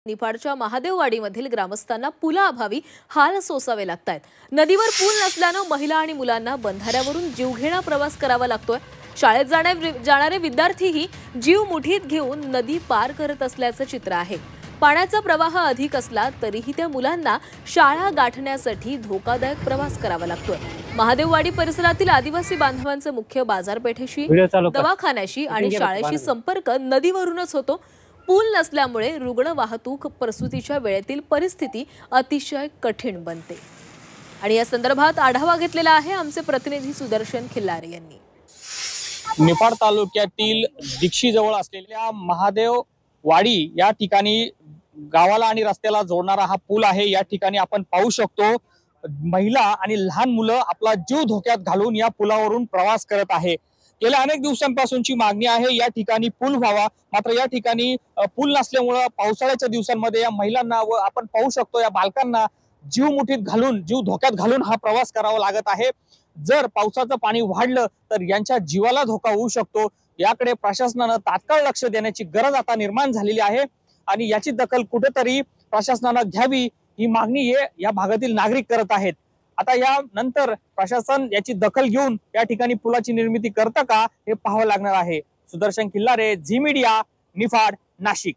निफाडच्या महादेववाडीमधील ग्रामस्थांना पुलाअभावी हाल सोसावे लागतात। नदीवर पूल नसल्याने महिला आणि मुलांना बंधाऱ्यावरून जीवघेणा प्रवास करावा लागतोय। शाळेत जाणारे विद्यार्थीही जीव मुठीत घेऊन नदी पार करत असल्याचं चित्र आहे। पाण्याचा प्रवाह अधिक असला तरीही त्या मुलांना शाळा गाठण्यासाठी धोकादायक प्रवास करावा लागतोय। महादेववाडी परिसरातील आदिवासी बांधवांचे मुख्य बाजारपेठेशी, दवाखान्याशी आणि शाळेशी संपर्क नदीवरूनच होतो। पूल नसल्यामुळे रुग्ण वाहतूक प्रसूतीच्या वेळेतील परिस्थिती अतिशय कठीण बनते। आणि या संदर्भात आढावा घेतलेला आहे आमचे प्रतिनिधी सुदर्शन खिल्लारे यांनी। निफाड तालुक्यातील दीक्षी जवळ असलेल्या महादेववाडी या ठिकाणी गावाला आणि रस्त्याला जोडणारा हा पूल आहे। या ठिकाणी आपण पाहू शकतो महिला आणि लहान मुलं आपला जीव धोक्यात घालून या पुलावरून प्रवास करत आहे। गेल्या अनेक दिवसांपासूनची मागणी आहे या ठिकाणी पूल व्हावा, मात्र या ठिकाणी पूल नसल्यामुळे पावसाळ्याच्या दिवसांमध्ये या महिलांना व आपण पाहू शकतो या बालकांना जीव मुठीत घालून, जीव धोक्यात घालून हा प्रवास करावा लागत आहे। जर पावसाचं पाणी वाढलं तर यांच्या जीवाला धोका होऊ शकतो। याकडे प्रशासनानं तात्काळ लक्ष देण्याची गरज आता निर्माण झालेली आहे आणि याची दखल कुठेतरी प्रशासनानं घ्यावी ही मागणी या भागातील नागरिक करत आहेत। आता या नंतर प्रशासन याची दखल घेऊन या ठिकाणी पुलाची निर्मिती करतं का हे पाहावं लागणार आहे। सुदर्शन खिल्लारे, झी मीडिया, निफाड, नाशिक।